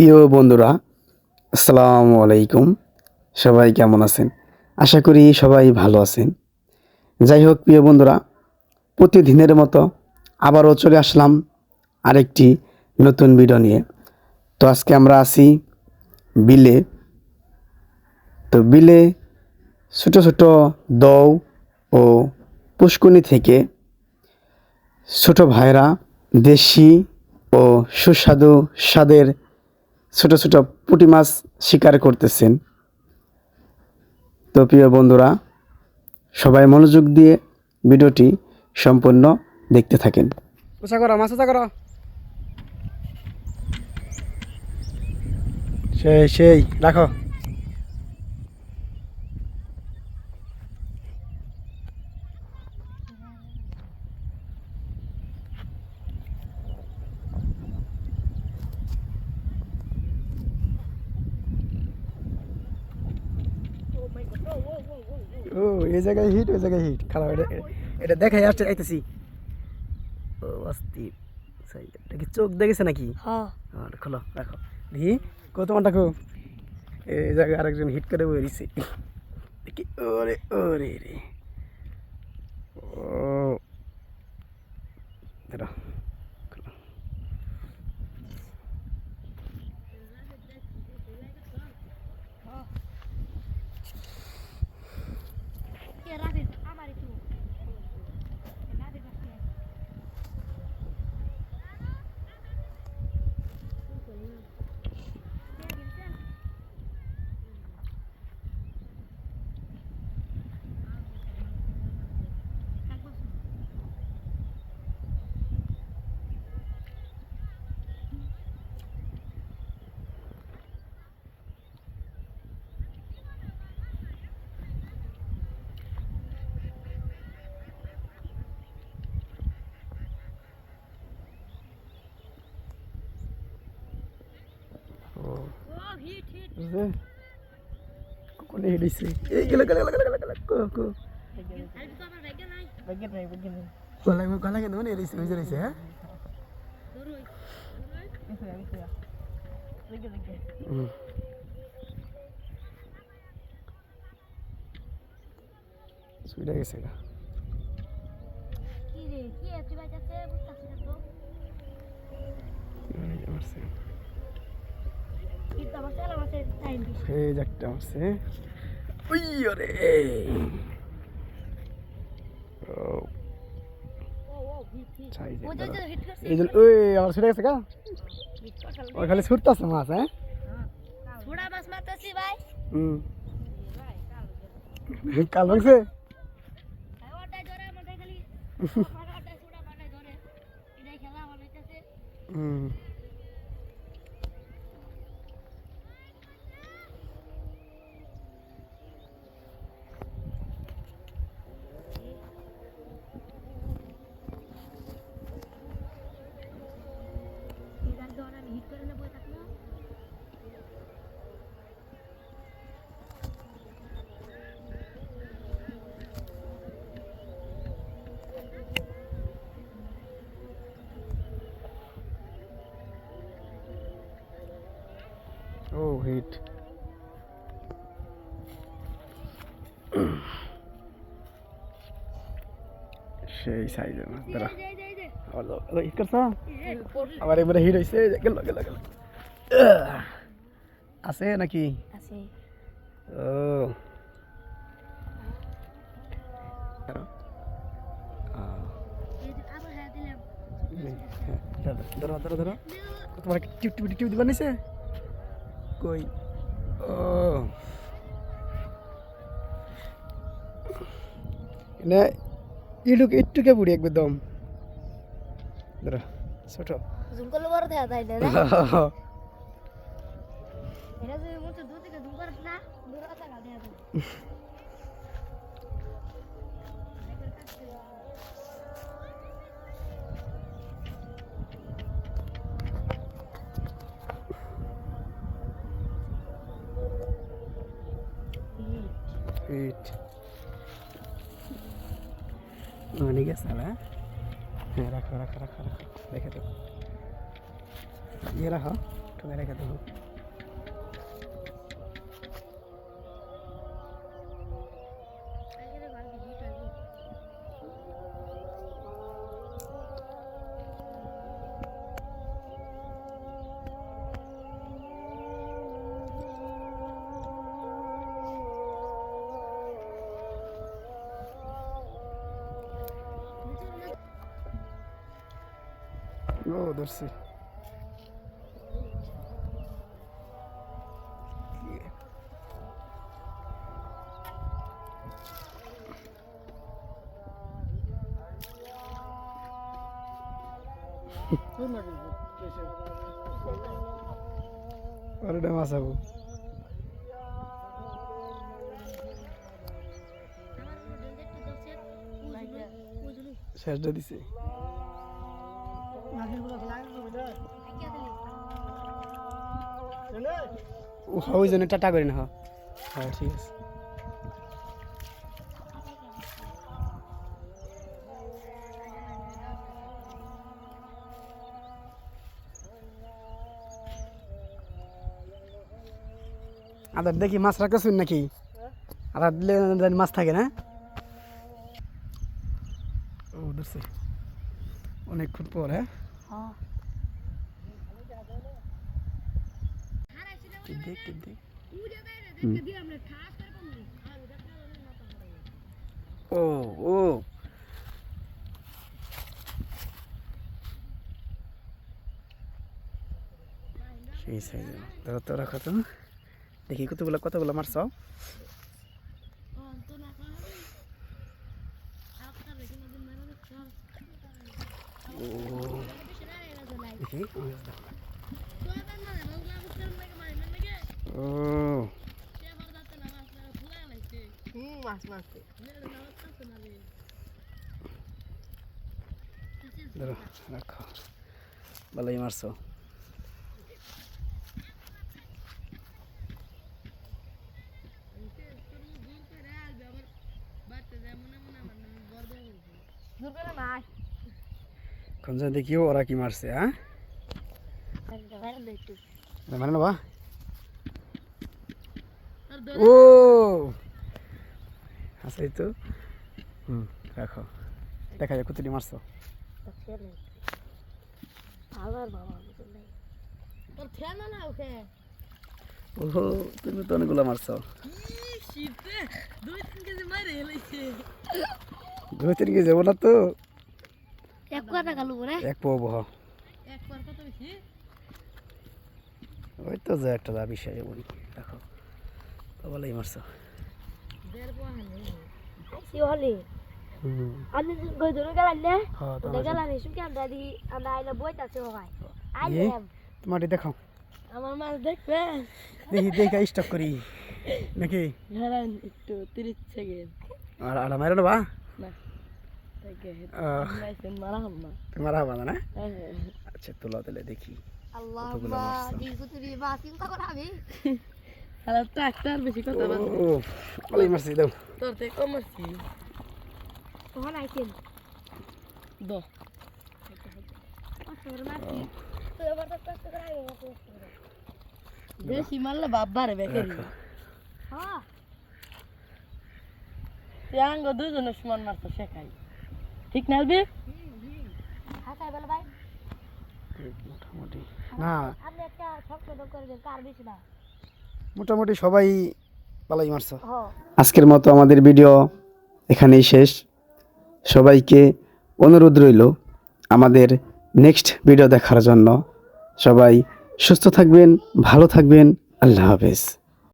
প্রিয় বন্ধুরা, আসসালামু আলাইকুম। সবাই কেমন আছেন? আশা করি সবাই ভালো আছেন। যাই হোক প্রিয় বন্ধুরা, প্রতিদিনের মতো আবারও চলে আসলাম আরেকটি নতুন ভিডিও নিয়ে। তো আজকে আমরা আছি বিলে। তো বিলে ছোট ছোট দৌ ও পুষ্কুনি থেকে ছোট ভাইরা দেশি ও সুস্বাদু স্বাদের ছোট ছোট পুঁটি মাছ শিকার করতেছেন। তো প্রিয় বন্ধুরা, সবাই মনোযোগ দিয়ে ভিডিওটি সম্পূর্ণ দেখতে থাকেন। উঁচা করো, মাছ উঁচা করো। সেই রাখো। ও এই জায়গায় হিট, ওই জায়গায় হিট। খারাপ, এটা এটা দেখাই আসতে আইতেছি। ও অস্থির। এটা কি চোখ দেখেছে নাকি? হ্যাঁ খোলো, রাখো দেখি কত মান রাখো। এই জায়গায় আরেকজন হিট করে বেরিয়েছে। দেখি, ওরে ওরে রে। ও দাঁড়া, খোলো। বুঝলে? কোনে হিডিছে? এই গেল গেল গেল গেল গেল কো কো। গলা গলা কেন নে রইছে, বুঝে রইছে। হ্যাঁ সুইডা গেছে গা। কি রে কি এত বাইতাছে বুঝতাছি না তো মারছে কি তো আমার চালা মাসে টাইম দিছি এই একটা মারছে। উই ওরে। ও চাই ও দে। যে হিট করছে এই যে ওই আমার ছুটে গেছে গা। হিট করছে ওই খালি ছুটতাছে মাছ। হ্যাঁ ছোড়া মাছ মারতাছি ভাই কাল ভাঙছে। ভাই ওটাই ধরে আমাদের খালি ওটাই ছোড়া মাটাই ধরে এটাই খেলা আমার হইতাছে এই গান ধরে আমি হিট করে নেবো থাকলো ও হিট। সেই সাইজের মাছ। দাঁড়া, হিট করছ আবার এবারে হিট হয়েছে। গেল গেল গেল আছে নাকি? আছে ও এই যে আবার হ্যাঁ দিলাম ধরো ধরো ধরো। তোমার টিপ টিপ টিপ দিবার নিছে কই? ও না, ইটুক ইটুকে বুড়ি একদম। ধরো ছোট। জুম করলে বড় দেখা যায় না এটা যদি মুছে দূর থেকে জুম করে না দূর কথা দেখা যায় হিট অনেক গেছে না। হ্যাঁ রাখো রাখো রাখো রাখো, দেখে তো ইয়ে রাখো। ঠোঙা রেখে দেবো। আগে ঘর কি হিট আছে ও ধরছি। ওটা মাছ হবো। শেষটা দিছে। ওই জন্য টাটা করি না। হ্যাঁ ঠিক আছে। আদার দেখি মাছ রাখতেছেন নাকি? আদার দিলে মাছ থাকে না? ও ধরছে অনেকক্ষণ পর। হ্যাঁ দেখ দেখ। ও ও সেই সাইজ। ধরো তো রাখো তো দেখি কতগুলো মারছ। দেখি ও ধরো রাখো। ভালোই মারছো। এখন দেখি ওরা কি মারছে। হ্যাঁ মানে না বা ও আচ্ছা এই তো রাখো। দেখা যায় কতটি মারছো। ওহো তুমি তো অনেকগুলো মারছো। 2-3 কেজি যাবো না তো। এক পাবো। ওই তো যা একটা দা বিষয় যাবো। দেখো তো ভালোই মারছো। তোমার দেখাও। আমার মাছ দেখবে দেখি দেখা স্টক করি নাকি? একটু 30 সেকেন্ড আর আর মারো না বা না মারা হবা না? আচ্ছা তোলা তাহলে দেখি। বেশি কথা ও ভালোই মারছি। দাও তোর থেকে কম মারছি তখন আইছেন দো বেশি মারলে বাবার বেকারি। আঙ্গ দুজনের সমান মারতো শেখাই ঠিক না? মোটামুটি না আপনি একটা শক্ত করবেন কার বেশি না মোটামুটি সবাই ভালোই মারছো। আজকের মতো আমাদের ভিডিও এখানেই শেষ। সবাইকে অনুরোধ রইল আমাদের নেক্সট ভিডিও দেখার জন্য। সবাই সুস্থ থাকবেন, ভালো থাকবেন। আল্লাহ হাফেজ।